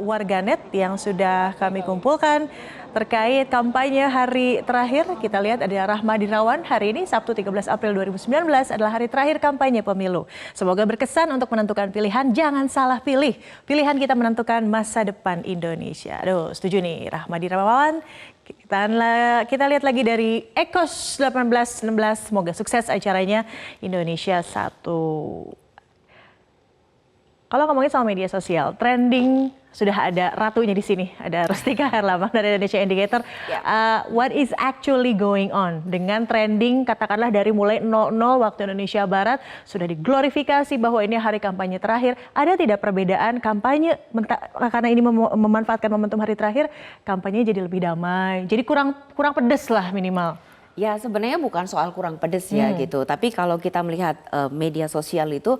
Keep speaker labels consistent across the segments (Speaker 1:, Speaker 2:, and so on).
Speaker 1: Warganet yang sudah kami kumpulkan terkait kampanye hari terakhir. Kita lihat ada Rahma Dirawan. Hari ini Sabtu 13 April 2019 adalah hari terakhir kampanye pemilu. Semoga berkesan untuk menentukan pilihan. Jangan salah pilih. Pilihan kita menentukan masa depan Indonesia. Aduh, setuju nih Rahma Dirawan. Kita lihat lagi dari Ekos 1816. Semoga sukses acaranya Indonesia 1. Kalau ngomongin soal media sosial, trending sudah ada ratunya di sini. Ada Rustika Herlambang dari Indonesia Indicator. What is actually going on dengan trending katakanlah dari mulai 00 waktu Indonesia Barat sudah diglorifikasi bahwa ini hari kampanye terakhir. Ada tidak perbedaan kampanye karena ini memanfaatkan momentum hari terakhir, kampanye jadi lebih damai. Jadi kurang pedes lah minimal.
Speaker 2: Ya sebenarnya bukan soal kurang pedes ya gitu. Tapi kalau kita melihat media sosial itu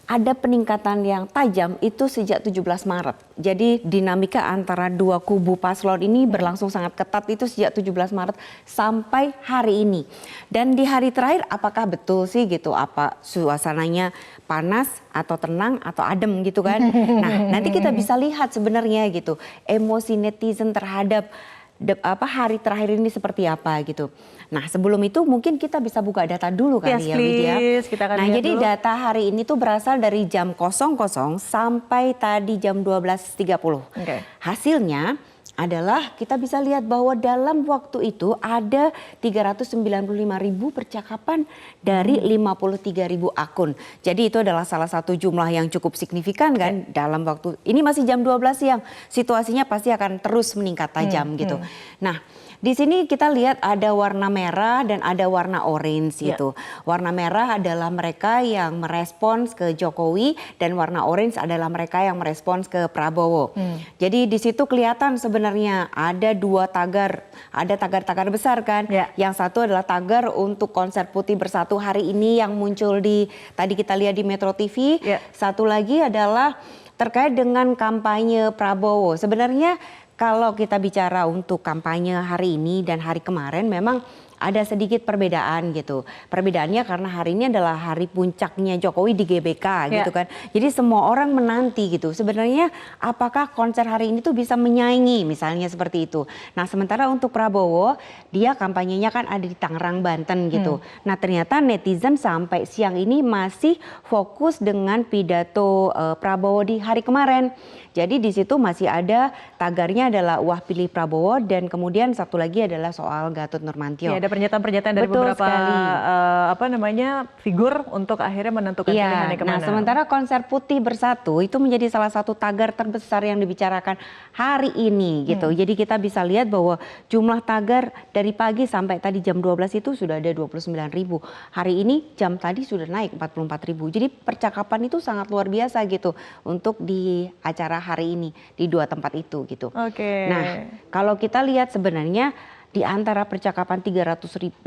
Speaker 2: ada peningkatan yang tajam itu sejak 17 Maret. Jadi dinamika antara dua kubu paslon ini berlangsung sangat ketat itu sejak 17 Maret sampai hari ini. Dan di hari terakhir apakah betul sih gitu, apa suasananya panas atau tenang atau adem gitu kan. Nah nanti kita bisa lihat sebenarnya gitu emosi netizen terhadap hari terakhir ini seperti apa gitu. Nah sebelum itu mungkin kita bisa buka data dulu kali ya Widya. Nah jadi dulu. Data hari ini tuh berasal dari jam 00 sampai tadi jam 12.30. Hasilnya adalah kita bisa lihat bahwa dalam waktu itu ada 395.000 percakapan dari 53.000 akun. Jadi itu adalah salah satu jumlah yang cukup signifikan kan dalam waktu ini masih jam 12 siang. Situasinya pasti akan terus meningkat tajam gitu. Nah, di sini kita lihat ada warna merah dan ada warna orange gitu. Warna merah adalah mereka yang merespons ke Jokowi dan warna orange adalah mereka yang merespons ke Prabowo. Jadi di situ kelihatan sebenarnya ada dua tagar, ada tagar-tagar besar kan. Yang satu adalah tagar untuk konser Putih Bersatu hari ini yang muncul di tadi kita lihat di Metro TV. Satu lagi adalah terkait dengan kampanye Prabowo. Sebenarnya kalau kita bicara untuk kampanye hari ini dan hari kemarin memang ada sedikit perbedaan gitu. Perbedaannya karena hari ini adalah hari puncaknya Jokowi di GBK gitu kan. Jadi semua orang menanti gitu. Sebenarnya apakah konser hari ini tuh bisa menyaingi misalnya seperti itu. Nah sementara untuk Prabowo dia kampanyenya kan ada di Tangerang, Banten gitu. Nah ternyata netizen sampai siang ini masih fokus dengan pidato Prabowo di hari kemarin. Jadi di situ masih ada tagarnya adalah wah pilih Prabowo dan kemudian satu lagi adalah soal Gatot Nurmantio.
Speaker 1: Ada pernyataan-pernyataan dari beberapa figur untuk akhirnya menentukan pilihannya kemana.
Speaker 2: Nah sementara konser Putih Bersatu itu menjadi salah satu tagar terbesar yang dibicarakan hari ini gitu. Jadi kita bisa lihat bahwa jumlah tagar dari pagi sampai tadi jam 12 itu sudah ada 29.000. Hari ini jam tadi sudah naik 44.000. Jadi percakapan itu sangat luar biasa gitu untuk di acara hari ini di dua tempat itu gitu. Nah kalau kita lihat sebenarnya di antara percakapan 318.000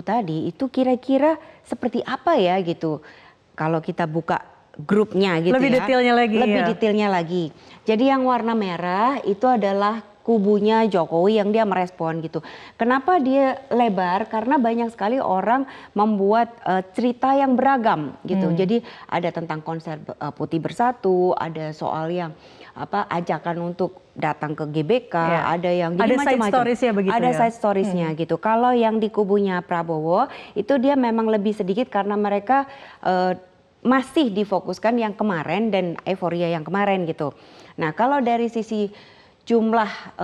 Speaker 2: tadi itu kira-kira seperti apa ya gitu. Kalau kita buka grupnya gitu
Speaker 1: lebih detailnya lagi.
Speaker 2: Lebih detailnya lagi. Jadi yang warna merah itu adalah kubunya Jokowi yang dia merespon gitu. Kenapa dia lebar? Karena banyak sekali orang membuat cerita yang beragam gitu. Jadi ada tentang konser Putih Bersatu, ada soal yang ajakan untuk datang ke GBK, ada yang jadi macam-macam. Ada side storiesnya gitu. Kalau yang di kubunya Prabowo itu dia memang lebih sedikit karena mereka masih difokuskan yang kemarin dan euforia yang kemarin gitu. Nah kalau dari sisi jumlah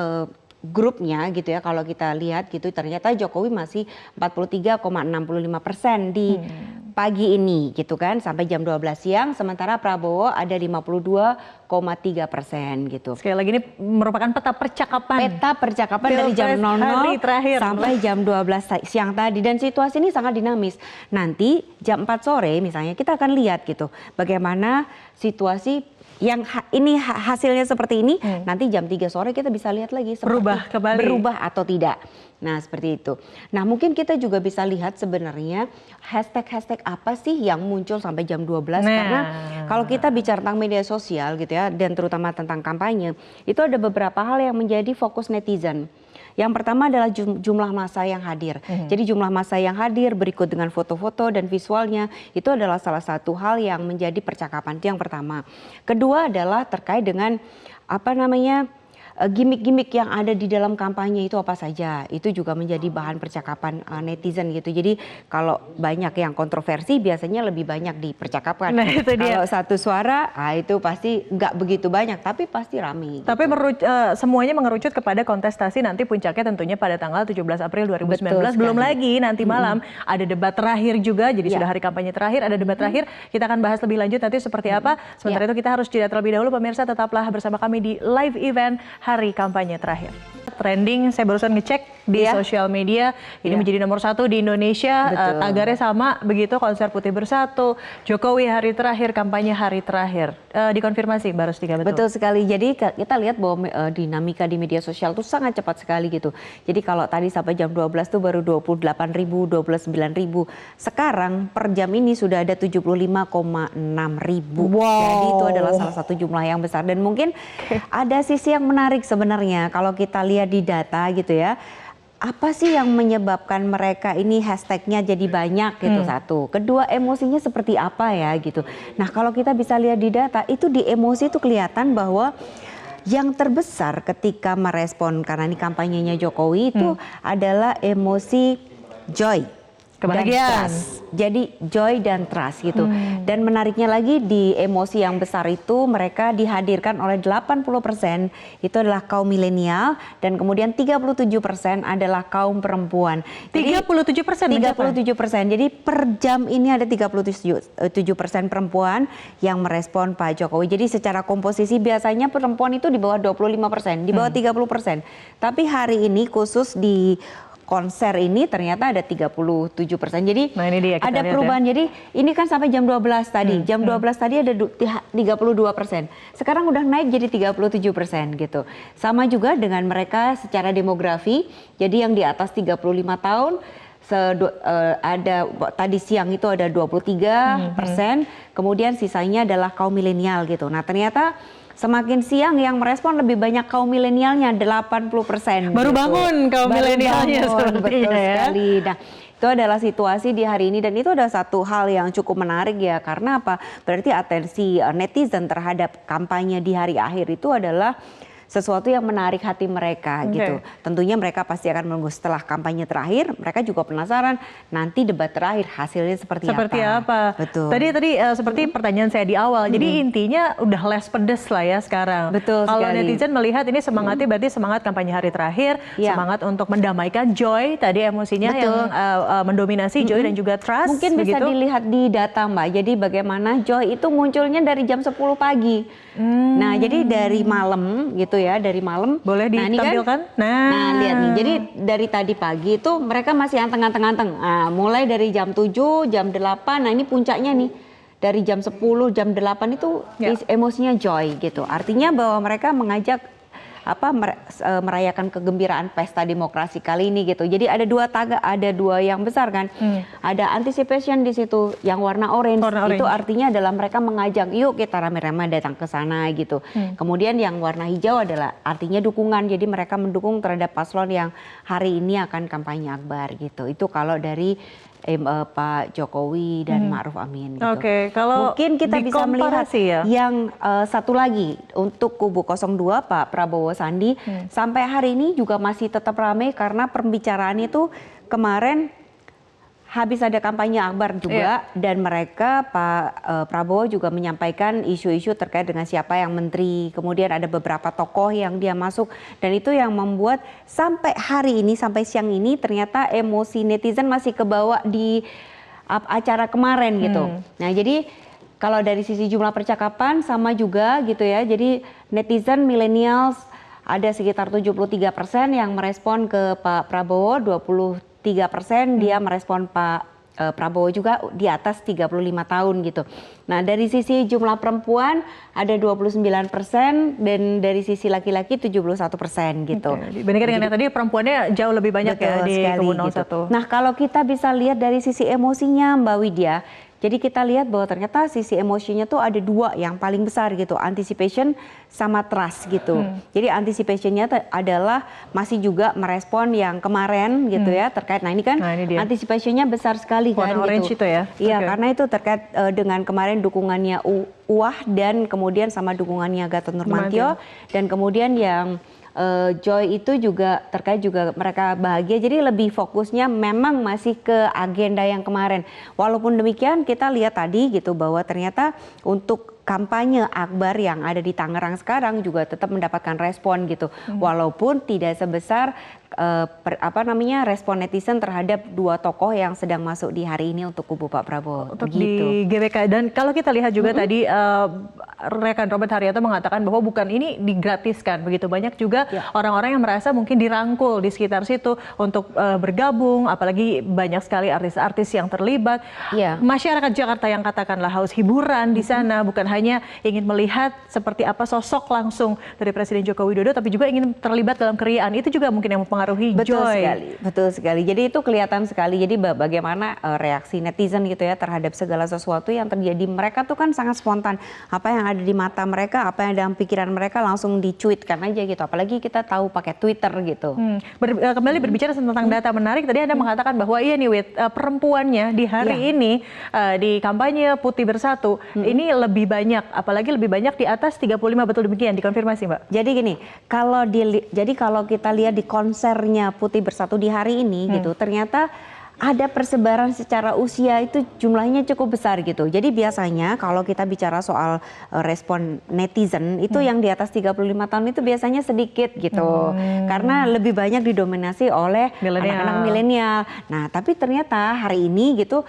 Speaker 2: grupnya gitu ya kalau kita lihat gitu ternyata Jokowi masih 43,65% di pagi ini gitu kan sampai jam 12 siang sementara Prabowo ada 52,3% gitu.
Speaker 1: Sekali lagi ini merupakan peta percakapan
Speaker 2: dari jam 00 sampai jam 12 siang tadi dan situasi ini sangat dinamis. Nanti jam 4 sore misalnya kita akan lihat gitu bagaimana situasi yang ini hasilnya seperti ini, nanti jam 3 sore kita bisa lihat lagi
Speaker 1: berubah
Speaker 2: atau tidak. Nah seperti itu. Nah mungkin kita juga bisa lihat sebenarnya hashtag apa sih yang muncul sampai jam 12. Karena kalau kita bicara tentang media sosial gitu ya dan terutama tentang kampanye, itu ada beberapa hal yang menjadi fokus netizen. Yang pertama adalah jumlah massa yang hadir. Jadi jumlah massa yang hadir berikut dengan foto-foto dan visualnya itu adalah salah satu hal yang menjadi percakapan. Itu yang pertama. Kedua adalah terkait dengan apa namanya, gimmick-gimmick yang ada di dalam kampanye itu apa saja, itu juga menjadi bahan percakapan netizen gitu. Jadi kalau banyak yang kontroversi biasanya lebih banyak dipercakapkan.
Speaker 1: Nah, itu dia.
Speaker 2: Kalau satu suara, itu pasti nggak begitu banyak, tapi pasti rame.
Speaker 1: Tapi semuanya mengerucut kepada kontestasi nanti puncaknya tentunya pada tanggal 17 April 2019. Belum lagi nanti malam ada debat terakhir juga, jadi sudah hari kampanye terakhir, ada debat terakhir. Kita akan bahas lebih lanjut nanti seperti apa. Sementara itu kita harus jeda terlebih dahulu, pemirsa tetaplah bersama kami di live event hari kampanye terakhir. Trending, saya barusan ngecek di sosial media, ini menjadi nomor 1 di Indonesia, tagarnya sama begitu, konser putih bersatu, Jokowi hari terakhir, kampanye hari terakhir. Dikonfirmasi Mbak Rustika, betul?
Speaker 2: Betul sekali, jadi kita lihat bahwa dinamika di media sosial itu sangat cepat sekali gitu. Jadi kalau tadi sampai jam 12 tuh baru 28.000, 29.000, sekarang per jam ini sudah ada 75,6.000.
Speaker 1: Wow.
Speaker 2: Jadi itu adalah salah satu jumlah yang besar, dan mungkin ada sisi yang menarik sebenarnya kalau kita lihat di data gitu ya. Apa sih yang menyebabkan mereka ini hashtagnya jadi banyak gitu, satu. Kedua, emosinya seperti apa ya gitu. Nah kalau kita bisa lihat di data itu, di emosi itu kelihatan bahwa yang terbesar ketika merespon, karena ini kampanyenya Jokowi itu adalah emosi joy.
Speaker 1: Kebahagiaan.
Speaker 2: Jadi joy dan trust gitu. Dan menariknya lagi, di emosi yang besar itu mereka dihadirkan oleh 80% itu adalah kaum milenial, dan kemudian 37% adalah kaum perempuan.
Speaker 1: 37%?
Speaker 2: 37%. Jadi per jam ini ada 37% perempuan yang merespon Pak Jokowi. Jadi secara komposisi biasanya perempuan itu di bawah 25%, di bawah 30%. Tapi hari ini khusus di konser ini ternyata ada 37%. Jadi
Speaker 1: nah, ini dia,
Speaker 2: ada perubahan. Jadi ini kan sampai jam 12 tadi. Jam 12 tadi ada 32%. Sekarang udah naik jadi 37% gitu. Sama juga dengan mereka secara demografi. Jadi yang di atas 35 tahun ada tadi siang itu ada 23%. Kemudian sisanya adalah kaum milenial gitu. Nah, ternyata semakin siang yang merespon lebih banyak kaum milenialnya, 80%.
Speaker 1: Baru bangun kaum milenialnya sepertinya,
Speaker 2: betul
Speaker 1: ya.
Speaker 2: sekali. Nah, itu adalah situasi di hari ini, dan itu adalah satu hal yang cukup menarik ya. Karena apa? Berarti atensi netizen terhadap kampanye di hari akhir itu adalah sesuatu yang menarik hati mereka gitu. Tentunya mereka pasti akan menunggu setelah kampanye terakhir. Mereka juga penasaran nanti debat terakhir hasilnya seperti apa. Betul.
Speaker 1: Tadi seperti pertanyaan saya di awal. Jadi intinya udah less pedes lah ya sekarang.
Speaker 2: Betul
Speaker 1: Kalau
Speaker 2: sekali.
Speaker 1: netizen melihat ini semangatnya berarti semangat kampanye hari terakhir, semangat untuk mendamaikan joy tadi emosinya yang mendominasi joy dan juga trust.
Speaker 2: Mungkin bisa dilihat di data Mbak. Jadi bagaimana joy itu munculnya dari jam 10 pagi. Nah, jadi dari malam gitu ya, dari malam.
Speaker 1: Boleh ditampilkan?
Speaker 2: Nah, lihat nih. Jadi dari tadi pagi itu mereka masih anteng-anteng. Nah, mulai dari jam 7, jam 8. Nah, ini puncaknya nih. Dari jam 10, jam 8 itu emosinya joy gitu. Artinya bahwa mereka mengajak merayakan kegembiraan pesta demokrasi kali ini gitu. Jadi ada dua yang besar kan. Ada anticipation di situ yang warna orange. Itu artinya adalah mereka mengajak, yuk kita rame-rame datang ke sana gitu. Kemudian yang warna hijau adalah artinya dukungan. Jadi mereka mendukung terhadap paslon yang hari ini akan kampanye akbar gitu. Itu kalau dari Pak Jokowi dan Ma'ruf Amin gitu.
Speaker 1: Kalau
Speaker 2: mungkin kita bisa melihat yang satu lagi untuk kubu 02 Pak Prabowo Sandi sampai hari ini juga masih tetap ramai, karena pembicaraan itu kemarin habis ada kampanye akbar juga, dan mereka Pak Prabowo juga menyampaikan isu-isu terkait dengan siapa yang menteri, kemudian ada beberapa tokoh yang dia masuk, dan itu yang membuat sampai hari ini, sampai siang ini ternyata emosi netizen masih kebawa di acara kemarin gitu. Nah, jadi kalau dari sisi jumlah percakapan sama juga gitu ya, jadi netizen millennials ada sekitar 73% yang merespon ke Pak Prabowo, 23% dia merespon Pak Prabowo juga di atas 35 tahun gitu. Nah, dari sisi jumlah perempuan ada 29%, dan dari sisi laki-laki 71% gitu.
Speaker 1: Dibandingkan dengan yang tadi perempuannya jauh lebih banyak ya di kubu 01.
Speaker 2: Gitu. Nah, kalau kita bisa lihat dari sisi emosinya Mbak Widya, Jadi kita lihat bahwa ternyata sisi emosinya tuh ada dua yang paling besar gitu, anticipation sama trust gitu. Jadi anticipationnya adalah masih juga merespon yang kemarin gitu ya terkait. Nah ini kan anticipationnya besar sekali kan
Speaker 1: warna orange
Speaker 2: gitu.
Speaker 1: itu ya?
Speaker 2: Iya karena itu terkait dengan kemarin dukungannya UAH dan kemudian sama dukungannya Gatot Nurmantio dan kemudian yang Joy itu juga terkait juga mereka bahagia, jadi lebih fokusnya memang masih ke agenda yang kemarin. Walaupun demikian kita lihat tadi gitu bahwa ternyata untuk kampanye akbar yang ada di Tangerang sekarang juga tetap mendapatkan respon gitu, walaupun tidak sebesar respon netizen terhadap dua tokoh yang sedang masuk di hari ini untuk kubu Pak Prabowo.
Speaker 1: Untuk gitu. Di GBK. Dan kalau kita lihat juga tadi rekan Robert Haryanto mengatakan bahwa bukan ini digratiskan, begitu banyak juga orang-orang yang merasa mungkin dirangkul di sekitar situ untuk bergabung, apalagi banyak sekali artis-artis yang terlibat. Masyarakat Jakarta yang katakanlah haus hiburan di sana, bukan hanya ingin melihat seperti apa sosok langsung dari Presiden Joko Widodo, tapi juga ingin terlibat dalam keriaan. Itu juga mungkin yang mempengaruhi Joy.
Speaker 2: Betul sekali. Jadi itu kelihatan sekali. Jadi bagaimana reaksi netizen gitu ya terhadap segala sesuatu yang terjadi. Mereka tuh kan sangat spontan. Apa yang ada di mata mereka, apa yang dalam pikiran mereka langsung dicuitkan aja gitu. Apalagi kita tahu pakai Twitter gitu.
Speaker 1: Kembali berbicara tentang data menarik. Tadi Anda mengatakan bahwa iya nih Wit, perempuannya di hari ini di kampanye Putih Bersatu ini lebih banyak, apalagi lebih banyak di atas 35, betul demikian, dikonfirmasi Mbak?
Speaker 2: Jadi gini, kalau kita lihat di konsernya Putih Bersatu di hari ini gitu, ternyata ada persebaran secara usia itu jumlahnya cukup besar gitu. Jadi biasanya kalau kita bicara soal respon netizen itu yang di atas 35 tahun itu biasanya sedikit gitu. Karena lebih banyak didominasi oleh anak-anak milenial. Nah, tapi ternyata hari ini gitu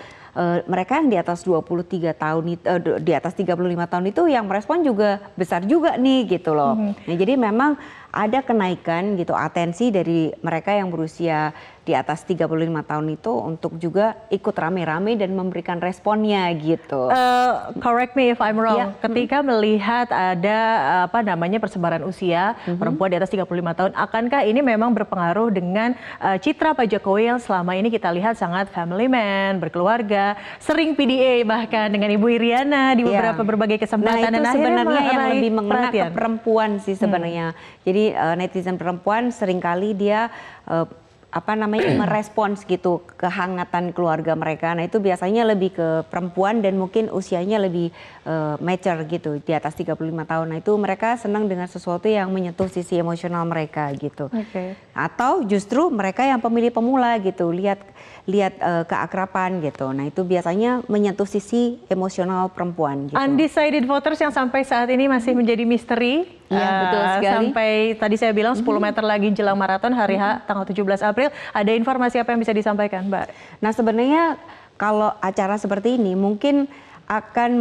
Speaker 2: mereka yang di atas 23 tahun di atas 35 tahun itu yang merespon juga besar juga nih gitu loh. Nah, jadi memang ada kenaikan gitu atensi dari mereka yang berusia di atas 35 tahun itu untuk juga ikut rame-rame dan memberikan responnya gitu.
Speaker 1: Correct me if I'm wrong. Ketika melihat ada persebaran usia perempuan di atas 35 tahun, akankah ini memang berpengaruh dengan citra Pak Jokowi yang selama ini kita lihat sangat family man, berkeluarga, sering PDA bahkan dengan Ibu Iriana di beberapa berbagai kesempatan.
Speaker 2: Nah, itu sebenarnya yang lebih mengena ke
Speaker 1: perhatian
Speaker 2: perempuan sih sebenarnya. Jadi netizen perempuan seringkali dia merespons gitu kehangatan keluarga mereka. Nah itu biasanya lebih ke perempuan dan mungkin usianya lebih mature gitu di atas 35 tahun. Nah itu mereka senang dengan sesuatu yang menyentuh sisi emosional mereka gitu. Atau justru mereka yang pemilih pemula gitu, lihat keakraban gitu. Nah itu biasanya menyentuh sisi emosional perempuan gitu.
Speaker 1: Undecided voters yang sampai saat ini masih menjadi misteri.
Speaker 2: Betul sekali.
Speaker 1: Sampai tadi saya bilang 10 meter lagi jelang maraton hari H tanggal 17 April. Ada informasi apa yang bisa disampaikan Mbak?
Speaker 2: Nah sebenarnya kalau acara seperti ini mungkin akan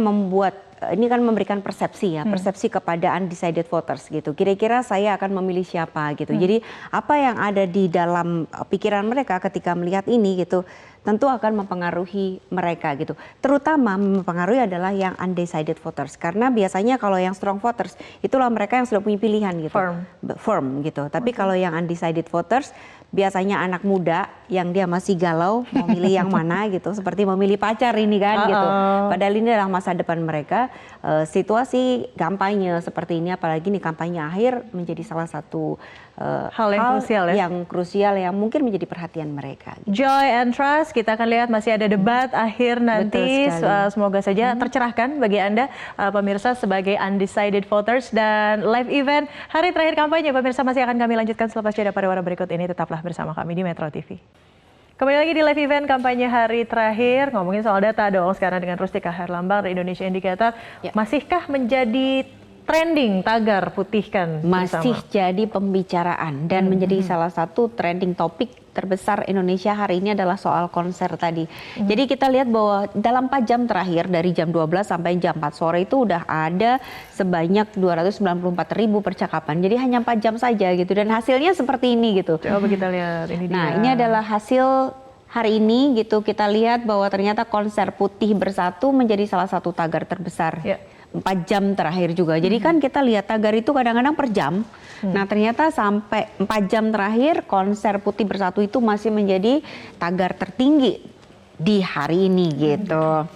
Speaker 2: ini kan memberikan persepsi ya, persepsi kepada undecided voters gitu. Kira-kira saya akan memilih siapa gitu. Jadi apa yang ada di dalam pikiran mereka ketika melihat ini gitu, tentu akan mempengaruhi mereka gitu. Terutama mempengaruhi adalah yang undecided voters. Karena biasanya kalau yang strong voters, itulah mereka yang sudah punya pilihan gitu. Firm gitu. Tapi kalau yang undecided voters, biasanya anak muda yang dia masih galau mau milih yang mana gitu, seperti memilih pacar ini kan gitu. Padahal ini adalah masa depan mereka. Situasi kampanye seperti ini, apalagi nih kampanye akhir, menjadi salah satu
Speaker 1: hal yang
Speaker 2: krusial yang mungkin menjadi perhatian mereka.
Speaker 1: Gitu. Joy and Trust, kita akan lihat masih ada debat akhir nanti. Semoga saja tercerahkan bagi Anda pemirsa sebagai undecided voters, dan live event hari terakhir kampanye pemirsa masih akan kami lanjutkan selepas jeda pariwara berikut ini. Tetaplah bersama kami di Metro TV. Kembali lagi di live event kampanye hari terakhir, ngomongin soal data dong sekarang dengan Rustika Herlambang dari Indonesia Indicator. Masihkah menjadi trending tagar putihkan
Speaker 2: masih jadi pembicaraan dan menjadi salah satu trending topik terbesar Indonesia hari ini adalah soal konser tadi. Jadi kita lihat bahwa dalam 4 jam terakhir dari jam 12 sampai jam 4 sore itu udah ada sebanyak 294.000 percakapan. Jadi hanya 4 jam saja gitu, dan hasilnya seperti ini gitu.
Speaker 1: Coba kita lihat ini.
Speaker 2: Nah, ini adalah hasil hari ini gitu. Kita lihat bahwa ternyata konser Putih Bersatu menjadi salah satu tagar terbesar. 4 jam terakhir juga. Jadi kan kita lihat tagar itu kadang-kadang per jam. Nah ternyata sampai 4 jam terakhir konser Putih Bersatu itu masih menjadi tagar tertinggi di hari ini gitu.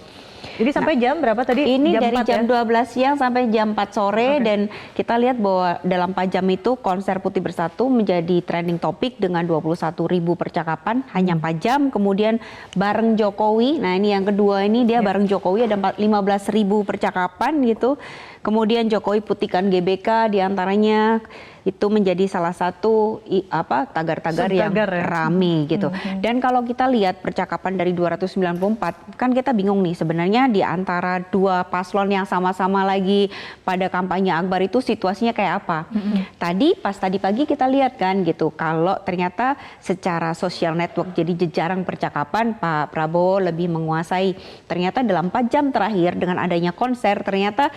Speaker 1: Jadi sampai jam berapa tadi?
Speaker 2: Ini dari
Speaker 1: 4
Speaker 2: jam
Speaker 1: ya?
Speaker 2: 12 siang sampai jam 4 sore dan kita lihat bahwa dalam 4 jam itu konser Putih Bersatu menjadi trending topik dengan 21.000 percakapan hanya 4 jam. Kemudian bareng Jokowi, nah ini yang kedua ini dia bareng Jokowi ada 15.000 percakapan gitu. Kemudian Jokowi putihkan GBK diantaranya itu menjadi salah satu tagar-tagar yang rame gitu. Dan kalau kita lihat percakapan dari 294, kan kita bingung nih sebenarnya di antara dua paslon yang sama-sama lagi pada kampanye akbar itu situasinya kayak apa. Tadi pagi kita lihat kan gitu, kalau ternyata secara social network jadi jejaring percakapan Pak Prabowo lebih menguasai. Ternyata dalam 4 jam terakhir dengan adanya konser ternyata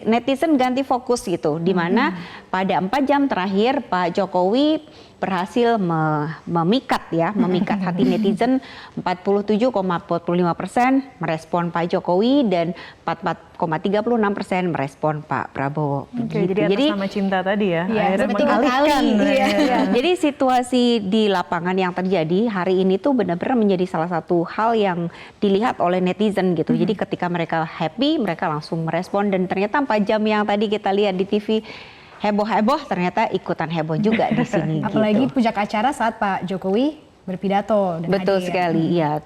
Speaker 2: netizen ganti fokus gitu, di mana pada 4 jam terakhir Pak Jokowi berhasil memikat hati netizen. 47,45% merespon Pak Jokowi dan 44,36% merespon Pak Prabowo.
Speaker 1: Oke, jadi atas nama cinta tadi ya, akhirnya
Speaker 3: betul
Speaker 1: mengalihkan.
Speaker 2: Jadi situasi di lapangan yang terjadi hari ini tuh benar-benar menjadi salah satu hal yang dilihat oleh netizen gitu. Jadi ketika mereka happy, mereka langsung merespon dan ternyata 4 jam yang tadi kita lihat di TV heboh-heboh ternyata ikutan heboh juga di sini.
Speaker 3: Apalagi
Speaker 2: gitu.
Speaker 3: puncak acara saat Pak Jokowi berpidato dan
Speaker 2: Betul
Speaker 3: hadir.
Speaker 2: sekali, ya.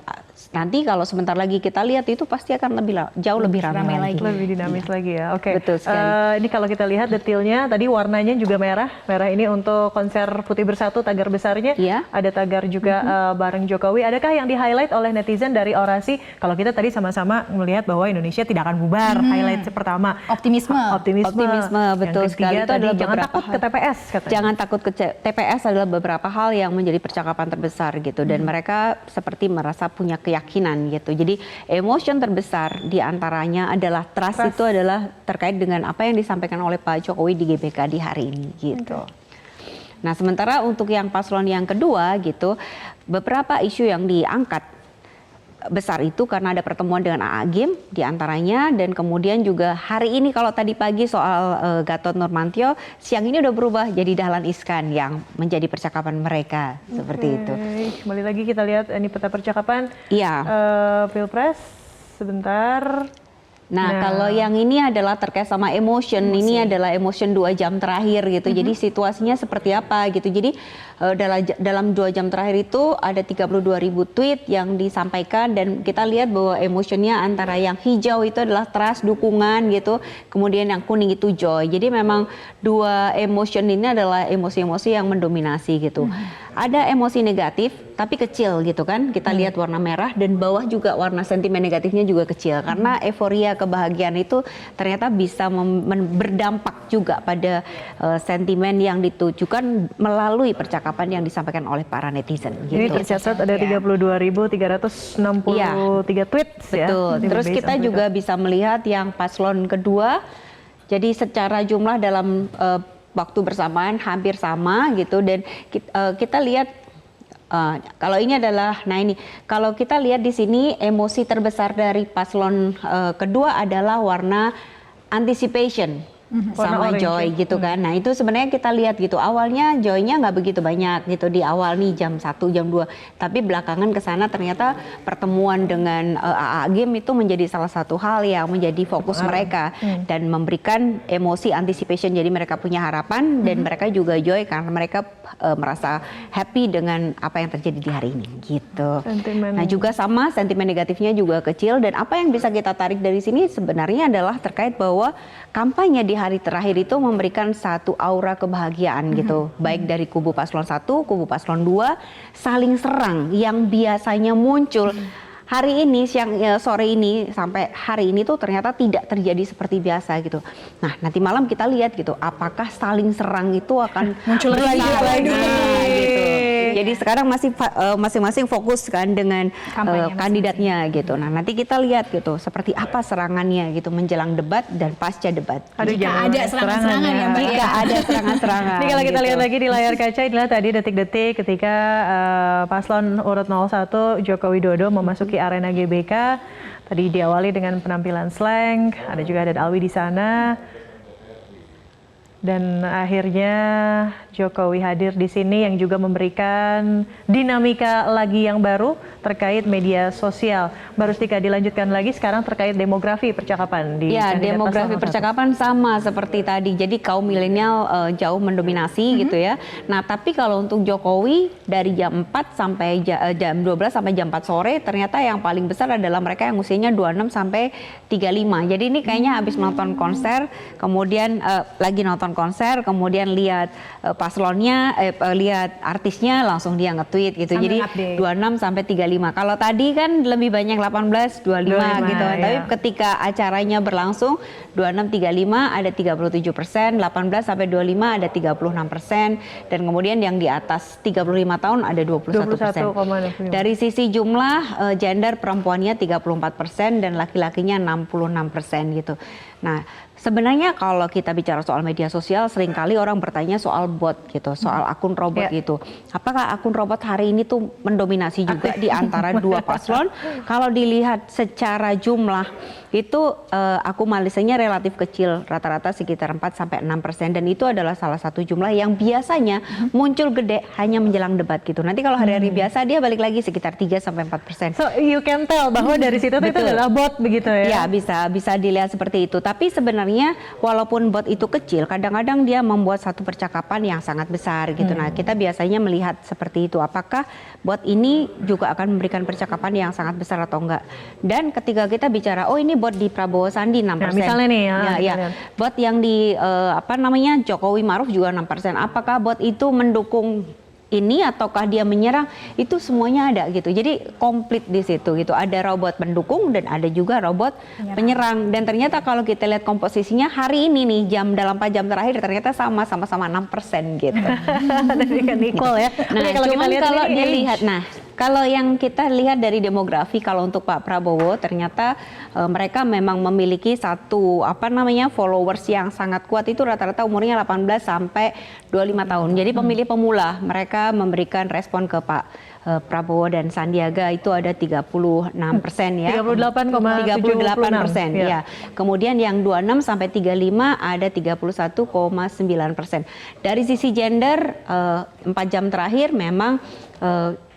Speaker 2: Nanti kalau sebentar lagi kita lihat itu pasti akan jauh lebih ramai lagi.
Speaker 1: Lebih dinamis lagi ya. Oke.
Speaker 2: Betul sekali.
Speaker 1: Ini kalau kita lihat detailnya tadi warnanya juga merah. Merah ini untuk konser Putih Bersatu tagar besarnya.
Speaker 2: Iya.
Speaker 1: Ada tagar juga bareng Jokowi. Adakah yang di-highlight oleh netizen dari orasi? Kalau kita tadi sama-sama melihat bahwa Indonesia tidak akan bubar. Highlight pertama.
Speaker 3: Optimisme,
Speaker 2: betul sekali. Itu adalah
Speaker 1: jangan takut ke TPS katanya.
Speaker 2: Jangan takut ke TPS adalah beberapa hal yang menjadi percakapan terbesar gitu dan mereka seperti merasa punya keyakinan gitu. Jadi emotion terbesar diantaranya adalah trust itu adalah terkait dengan apa yang disampaikan oleh Pak Jokowi di GBK di hari ini gitu. Nah sementara untuk yang paslon yang kedua gitu, beberapa isu yang diangkat besar itu karena ada pertemuan dengan A'agim diantaranya dan kemudian juga hari ini kalau tadi pagi soal Gatot Nurmantio, siang ini udah berubah jadi Dahlan Iskan yang menjadi percakapan mereka seperti itu.
Speaker 1: Kembali lagi kita lihat ini peta percakapan.
Speaker 2: Iya.
Speaker 1: Pilpres sebentar.
Speaker 2: Nah, kalau yang ini adalah terkait sama emotion, ini adalah emotion 2 jam terakhir gitu. Jadi situasinya seperti apa gitu. Jadi dalam 2 jam terakhir itu ada 32.000 tweet yang disampaikan dan kita lihat bahwa emotionnya antara yang hijau itu adalah trust, dukungan gitu. Kemudian yang kuning itu joy. Jadi memang dua emotion ini adalah emosi-emosi yang mendominasi gitu. Ada emosi negatif tapi kecil gitu kan. Kita lihat warna merah dan bawah juga warna sentimen negatifnya juga kecil karena euforia kebahagiaan itu ternyata bisa berdampak juga pada sentimen yang ditujukan melalui percakapan yang disampaikan oleh para netizen.
Speaker 1: Jadi
Speaker 2: Gitu.
Speaker 1: tercatat ada 32.363 tweets ya.
Speaker 2: Betul. Terus kita juga bisa melihat yang paslon kedua. Jadi secara jumlah dalam waktu bersamaan hampir sama gitu dan kita lihat kalau ini adalah, nah ini kalau kita lihat di sini emosi terbesar dari paslon kedua adalah warna anticipation sama
Speaker 1: orange,
Speaker 2: joy gitu kan. Nah itu sebenarnya kita lihat gitu awalnya joynya nggak begitu banyak gitu di awal nih jam 1 jam 2 tapi belakangan ke sana ternyata pertemuan dengan A'agim itu menjadi salah satu hal yang menjadi fokus mereka dan memberikan emosi anticipation jadi mereka punya harapan dan mereka juga joy karena mereka merasa happy dengan apa yang terjadi di hari ini gitu.
Speaker 1: Sentimen.
Speaker 2: Nah juga sama sentimen negatifnya juga kecil dan apa yang bisa kita tarik dari sini sebenarnya adalah terkait bahwa kampanye di hari terakhir itu memberikan satu aura kebahagiaan gitu. Baik dari kubu paslon 1, kubu paslon 2 saling serang yang biasanya muncul hari ini sore ini sampai hari ini tuh ternyata tidak terjadi seperti biasa gitu. Nah, nanti malam kita lihat gitu apakah saling serang itu akan
Speaker 3: muncul lagi
Speaker 2: gitu. Jadi sekarang masing-masing fokus kan dengan kandidatnya gitu. Nah, nanti kita lihat gitu seperti apa serangannya gitu menjelang debat dan pasca debat.
Speaker 3: Jika ada serangan-serangan ya Mbak.
Speaker 2: Jika ada serangan-serangan.
Speaker 1: Ini kalau kita
Speaker 2: gitu.
Speaker 1: lihat lagi di layar kaca inilah tadi detik-detik ketika paslon urut 01 Joko Widodo memasuki arena GBK. Tadi diawali dengan penampilan slang, ada juga Haddad Alwi di sana. Dan akhirnya Jokowi hadir di sini yang juga memberikan dinamika lagi yang baru terkait media sosial. Mbak Rustika, dilanjutkan lagi sekarang terkait demografi percakapan di
Speaker 2: ya,
Speaker 1: kandidat
Speaker 2: demografi
Speaker 1: paslon 1.
Speaker 2: percakapan sama seperti tadi. Jadi kaum milenial jauh mendominasi gitu ya. Nah, tapi kalau untuk Jokowi dari jam 4 sampai jam 12 sampai jam 4 sore ternyata yang paling besar adalah mereka yang usianya 26 sampai 35. Jadi ini kayaknya habis nonton konser, kemudian lagi nonton konser, kemudian lihat paslonnya, lihat artisnya, langsung dia nge-tweet gitu.
Speaker 3: Sambil
Speaker 2: Jadi
Speaker 3: update.
Speaker 2: 26 sampai 35. Kalau tadi kan lebih banyak 18, 25 gitu.
Speaker 1: ya.
Speaker 2: Tapi ketika acaranya berlangsung 26, 35 ada 37%, 18 sampai 25 ada 36%, dan kemudian yang di atas 35 tahun ada 21%.
Speaker 1: 21,25.
Speaker 2: Dari sisi jumlah gender, perempuannya 34% dan laki-lakinya 66% gitu. Nah, sebenarnya kalau kita bicara soal media sosial, seringkali orang bertanya soal bot gitu, soal akun robot gitu. Apakah akun robot hari ini tuh mendominasi juga di antara dua paslon? Kalau dilihat secara jumlah itu akumulasinya relatif kecil, rata-rata sekitar 4-6%, dan itu adalah salah satu jumlah yang biasanya muncul gede hanya menjelang debat gitu. Nanti kalau hari-hari biasa dia balik lagi sekitar 3-4%.
Speaker 1: So you can tell bahwa dari situ itu
Speaker 2: Betul.
Speaker 1: adalah bot begitu ya?
Speaker 2: Ya, bisa dilihat seperti itu. Tapi sebenarnya walaupun bot itu kecil, kadang-kadang dia membuat satu percakapan yang sangat besar gitu. Nah, kita biasanya melihat seperti itu. Apakah bot ini juga akan memberikan percakapan yang sangat besar atau enggak? Dan ketika kita bicara, oh ini bot di Prabowo Sandi 6%.
Speaker 1: Nah, misalnya nih ya,
Speaker 2: ya. Bot yang di Jokowi Maruf juga 6%. Apakah bot itu mendukung ini ataukah dia menyerang, itu semuanya ada gitu. Jadi komplit di situ gitu. Ada robot pendukung dan ada juga robot penyerang. Dan ternyata kalau kita lihat komposisinya hari ini nih dalam 4 jam terakhir ternyata sama-sama 6% gitu.
Speaker 1: Dari kan Nicole ya.
Speaker 2: Nah,
Speaker 1: Oke, kalau
Speaker 2: cuman
Speaker 1: kita lihat
Speaker 2: kalau
Speaker 1: ini
Speaker 2: dilihat, kalau yang kita lihat dari demografi, kalau untuk Pak Prabowo ternyata mereka memang memiliki satu followers yang sangat kuat, itu rata-rata umurnya 18 sampai 25 tahun. Jadi pemilih pemula, mereka memberikan respon ke Pak Prabowo dan Sandiaga itu ada 36% ya.
Speaker 1: 38,76%.
Speaker 2: Ya. Kemudian yang 26 sampai 35 ada 31,9%. Dari sisi gender 4 jam terakhir memang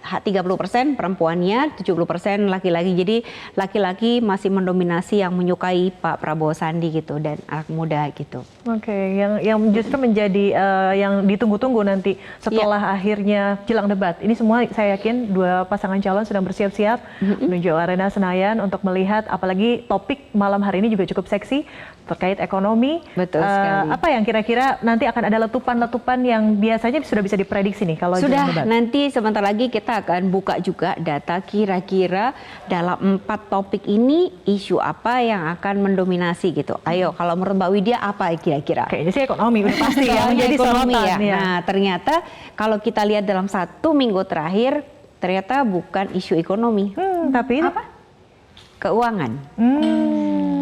Speaker 2: 30% perempuannya, 70% laki-laki. Jadi laki-laki masih mendominasi yang menyukai Pak Prabowo Sandi gitu, dan anak muda gitu.
Speaker 1: Oke, yang justru menjadi yang ditunggu-tunggu nanti setelah akhirnya jelang debat. Ini semua saya yakin dua pasangan calon sedang bersiap-siap menuju arena Senayan untuk melihat, apalagi topik malam hari ini juga cukup seksi terkait ekonomi.
Speaker 2: Betul sekali.
Speaker 1: Apa yang kira-kira nanti akan ada letupan-letupan yang biasanya sudah bisa diprediksi nih kalau jelang debat?
Speaker 2: Nanti sebentar lagi kita akan buka juga data kira-kira dalam 4 topik ini isu apa yang akan mendominasi gitu. Ayo, kalau menurut Mbak Widya apa kira-kira?
Speaker 1: Kayaknya sih ekonomi udah pasti ya, menjadi
Speaker 2: ekonomi
Speaker 1: sorotan.
Speaker 2: ya. Nah, ternyata kalau kita lihat dalam 1 minggu terakhir ternyata bukan isu ekonomi.
Speaker 1: Tapi
Speaker 3: Apa?
Speaker 2: Keuangan.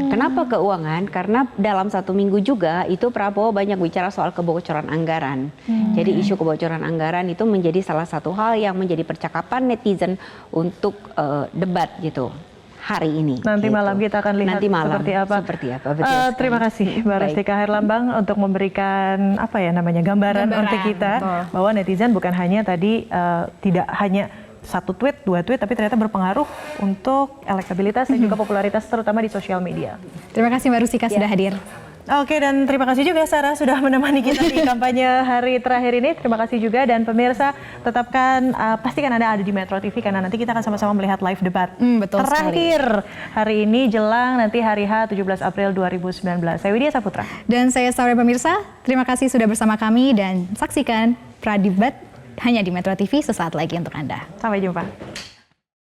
Speaker 2: Kenapa keuangan? Karena dalam 1 minggu juga itu Prabowo banyak bicara soal kebocoran anggaran. Jadi isu kebocoran anggaran itu menjadi salah satu hal yang menjadi percakapan netizen untuk debat gitu hari ini.
Speaker 1: Nanti
Speaker 2: gitu.
Speaker 1: malam kita akan lihat
Speaker 2: Nanti malam
Speaker 1: seperti apa.
Speaker 2: Betul
Speaker 1: Terima kasih Mbak Rustika Herlambang untuk memberikan gambaran untuk kita bahwa netizen bukan hanya tadi tidak hanya 1 tweet, 2 tweet, tapi ternyata berpengaruh untuk elektabilitas dan juga popularitas terutama di sosial media.
Speaker 3: Terima kasih Mbak Rustika sudah hadir.
Speaker 1: Oke, dan terima kasih juga Sarah sudah menemani kita di kampanye hari terakhir ini. Terima kasih juga, dan pemirsa pastikan Anda ada di Metro TV karena nanti kita akan sama-sama melihat live debat
Speaker 3: Betul
Speaker 1: terakhir hari ini jelang nanti hari H 17 April 2019. Saya Widya Saputra.
Speaker 3: Dan saya Sarah. Pemirsa, terima kasih sudah bersama kami dan saksikan Pradebat hanya di Metro TV sesaat lagi untuk Anda.
Speaker 1: Sampai jumpa.